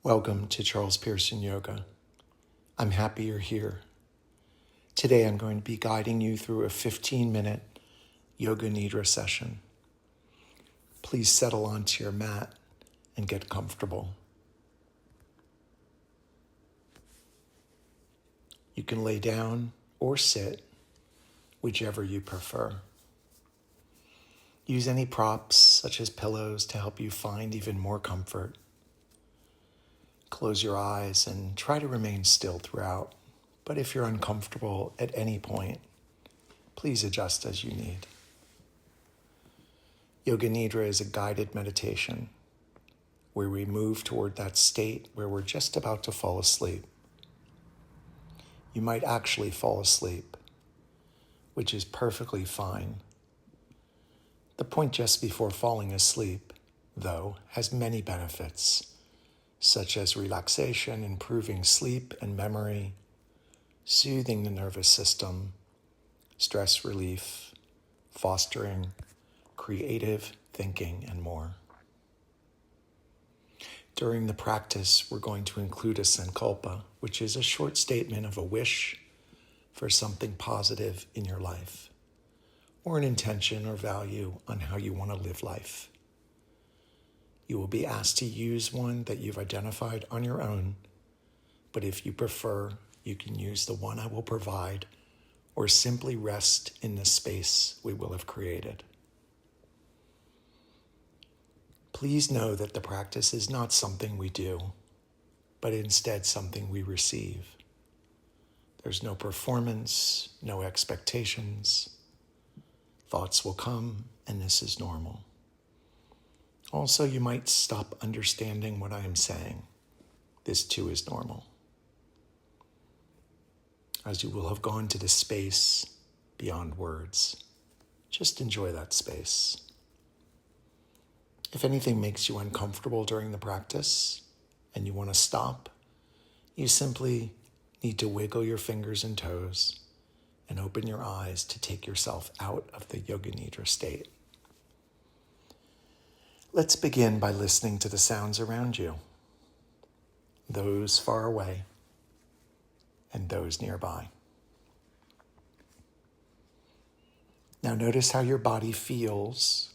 Welcome to Charles Pearson Yoga. I'm happy you're here. Today I'm going to be guiding you through a 15-minute Yoga Nidra session. Please settle onto your mat and get comfortable. You can lay down or sit, whichever you prefer. Use any props such as pillows to help you find even more comfort. Close your eyes and try to remain still throughout, but if you're uncomfortable at any point, please adjust as you need. Yoga Nidra is a guided meditation where we move toward that state where we're just about to fall asleep. You might actually fall asleep, which is perfectly fine. The point just before falling asleep, though, has many benefits, such as relaxation, improving sleep and memory, soothing the nervous system, stress relief, fostering creative thinking, and more. During the practice, we're going to include a sankalpa, which is a short statement of a wish for something positive in your life, or an intention or value on how you want to live life. You will be asked to use one that you've identified on your own, but if you prefer, you can use the one I will provide or simply rest in the space we will have created. Please know that the practice is not something we do, but instead something we receive. There's no performance, no expectations. Thoughts will come, and this is normal. Also, you might stop understanding what I am saying. This too is normal. As you will have gone to the space beyond words, just enjoy that space. If anything makes you uncomfortable during the practice and you want to stop, you simply need to wiggle your fingers and toes and open your eyes to take yourself out of the Yoga Nidra state. Let's begin by listening to the sounds around you, those far away and those nearby. Now notice how your body feels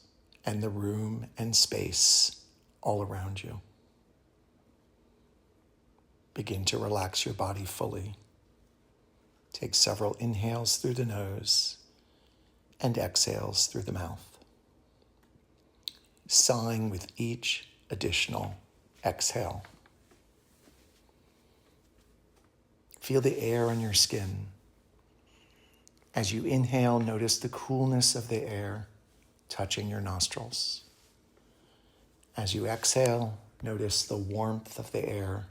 and the room and space all around you. Begin to relax your body fully. Take several inhales through the nose and exhales through the mouth, sighing with each additional exhale. Feel the air on your skin. As you inhale, notice the coolness of the air touching your nostrils. As you exhale, notice the warmth of the air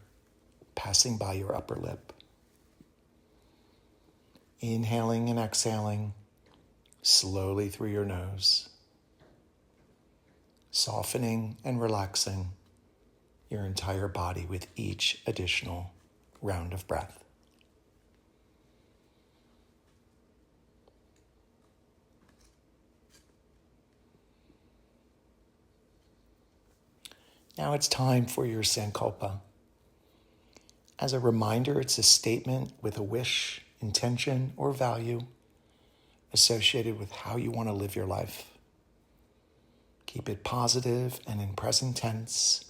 passing by your upper lip. Inhaling and exhaling slowly through your nose, softening and relaxing your entire body with each additional round of breath. Now it's time for your sankalpa. As a reminder, it's a statement with a wish, intention, or value associated with how you want to live your life. Keep it positive and in present tense,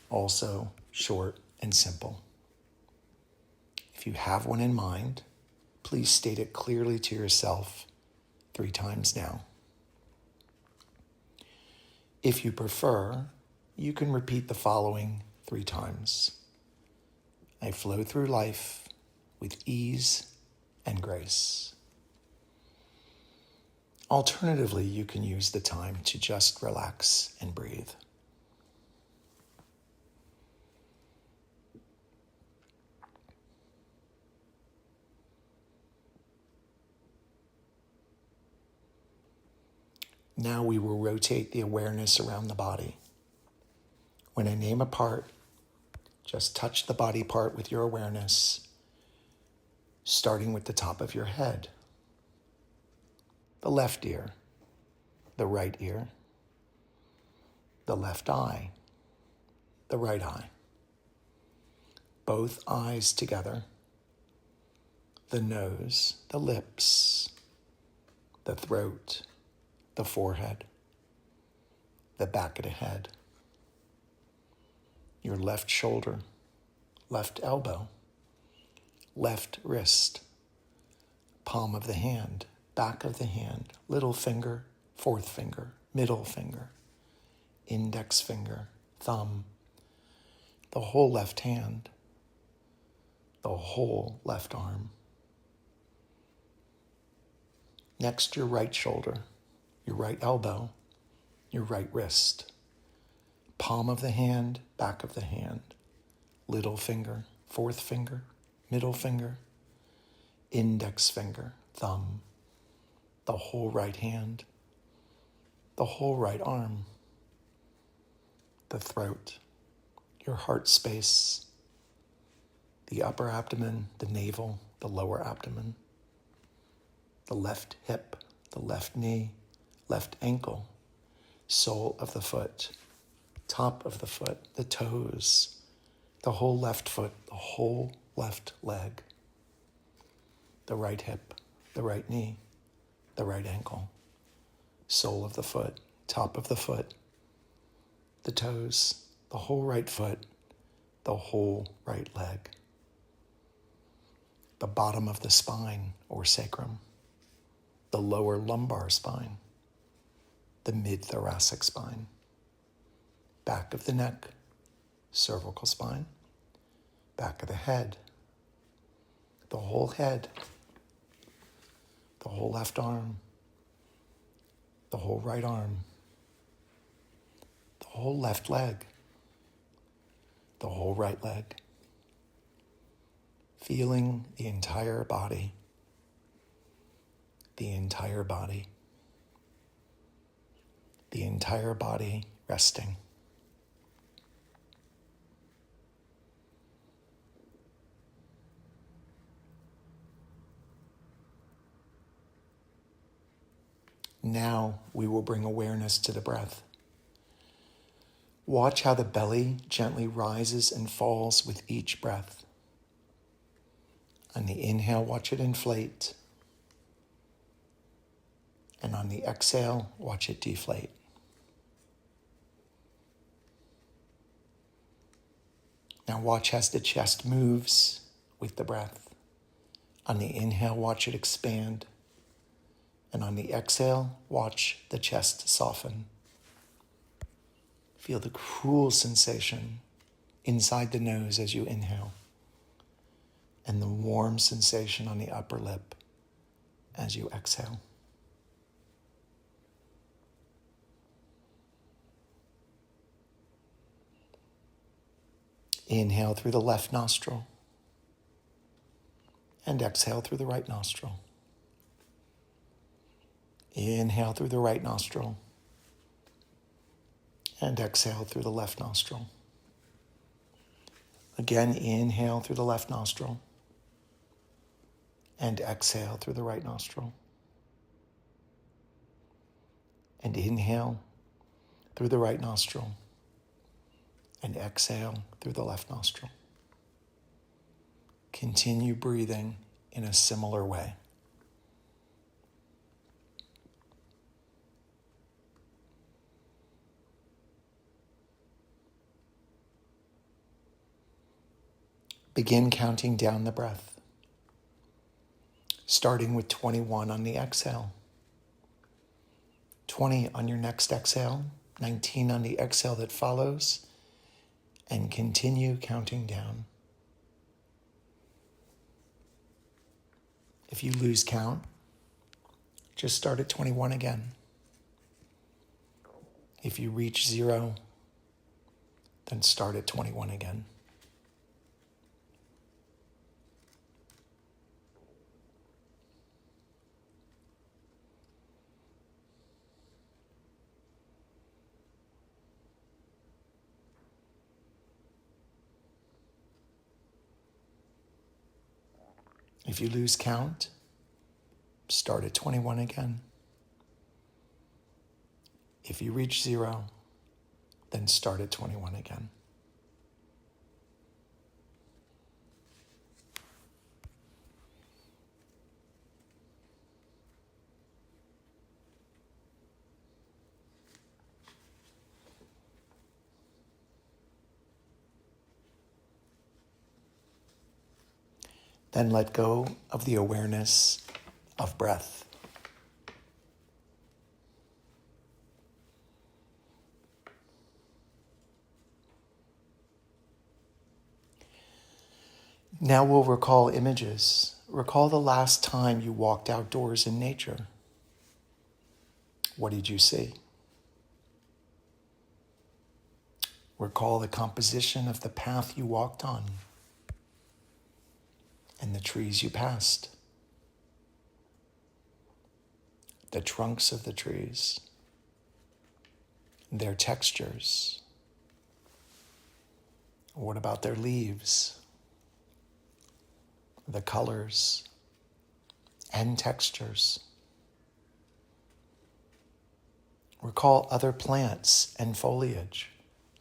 also short and simple. If you have one in mind, please state it clearly to yourself 3 times now. If you prefer, you can repeat the following 3 times. I flow through life with ease and grace. Alternatively, you can use the time to just relax and breathe. Now we will rotate the awareness around the body. When I name a part, just touch the body part with your awareness, starting with the top of your head, the left ear, the right ear, the left eye, the right eye, both eyes together, the nose, the lips, the throat, the forehead, the back of the head, your left shoulder, left elbow, left wrist, palm of the hand, back of the hand, little finger, fourth finger, middle finger, index finger, thumb, the whole left hand, the whole left arm. Next, your right shoulder, your right elbow, your right wrist, palm of the hand, back of the hand, little finger, fourth finger, middle finger, index finger, thumb, the whole right hand, the whole right arm, the throat, your heart space, the upper abdomen, the navel, the lower abdomen, the left hip, the left knee, left ankle, sole of the foot, top of the foot, the toes, the whole left foot, the whole left leg, the right hip, the right knee, the right ankle, sole of the foot, top of the foot, the toes, the whole right foot, the whole right leg, the bottom of the spine or sacrum, the lower lumbar spine, the mid-thoracic spine, back of the neck, cervical spine, back of the head, the whole head, the whole left arm, the whole right arm, the whole left leg, the whole right leg, feeling the entire body, the entire body, the entire body resting. Now we will bring awareness to the breath. Watch how the belly gently rises and falls with each breath. On the inhale, watch it inflate. And on the exhale, watch it deflate. Now watch as the chest moves with the breath. On the inhale, watch it expand. And on the exhale, watch the chest soften. Feel the cool sensation inside the nose as you inhale, and the warm sensation on the upper lip as you exhale. Inhale through the left nostril, and exhale through the right nostril. Inhale through the right nostril, and exhale through the left nostril. Again, inhale through the left nostril, and exhale through the right nostril. And inhale through the right nostril, and exhale through the left nostril. Continue breathing in a similar way. Begin counting down the breath, starting with 21 on the exhale, 20 on your next exhale, 19 on the exhale that follows, and continue counting down. If you lose count, just start at 21 again. If you reach 0, then start at 21 again. If you lose count, start at 21 again. If you reach 0, then start at 21 again. Then let go of the awareness of breath. Now we'll recall images. Recall the last time you walked outdoors in nature. What did you see? Recall the composition of the path you walked on and the trees you passed, the trunks of the trees, their textures. What about their leaves? The colors and textures. Recall other plants and foliage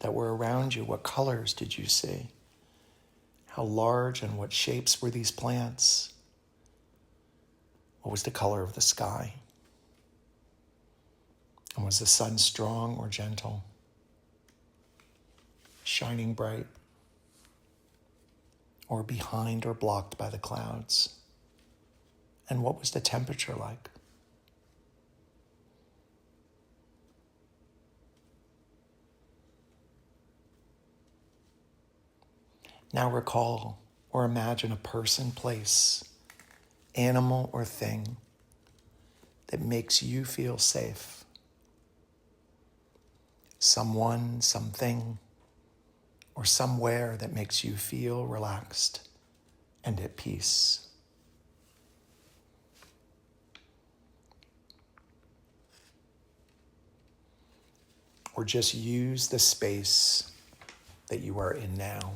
that were around you. What colors did you see? How large and what shapes were these plants? What was the color of the sky? And was the sun strong or gentle? Shining bright? Or behind or blocked by the clouds? And what was the temperature like? Now recall or imagine a person, place, animal, or thing that makes you feel safe. Someone, something, or somewhere that makes you feel relaxed and at peace. Or just use the space that you are in now.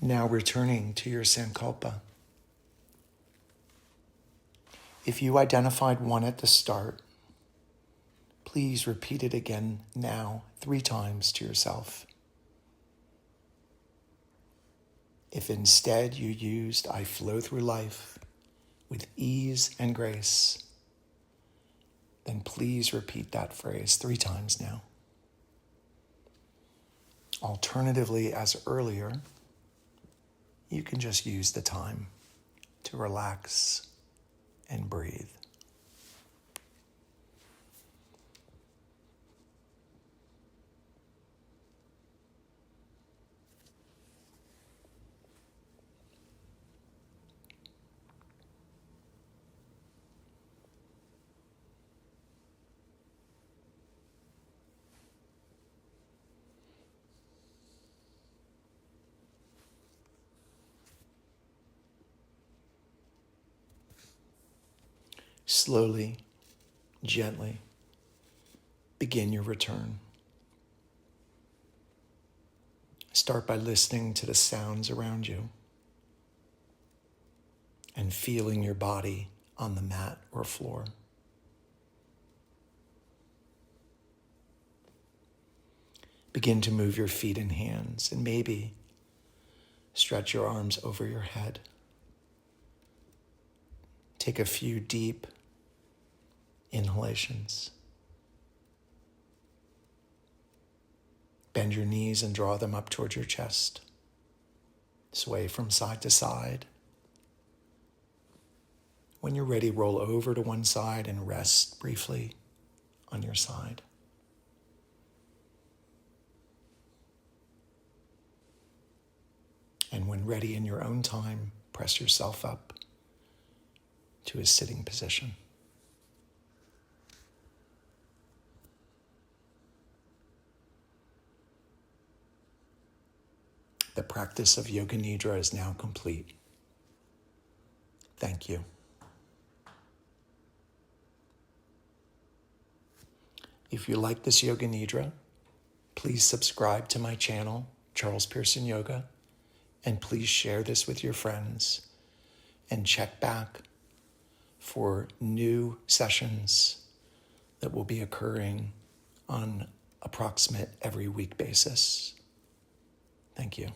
Now returning to your sankalpa. If you identified one at the start, please repeat it again now 3 times to yourself. If instead you used I flow through life with ease and grace, then please repeat that phrase 3 times now. Alternatively, as earlier, you can just use the time to relax and breathe. Slowly, gently, begin your return. Start by listening to the sounds around you and feeling your body on the mat or floor. Begin to move your feet and hands, and maybe stretch your arms over your head. Take a few deep inhalations. Bend your knees and draw them up towards your chest. Sway from side to side. When you're ready, roll over to one side and rest briefly on your side. And when ready in your own time, press yourself up to a sitting position. The practice of Yoga Nidra is now complete. Thank you. If you like this Yoga Nidra, please subscribe to my channel, Charles Pearson Yoga, and please share this with your friends and check back for new sessions that will be occurring on approximate every week basis. Thank you.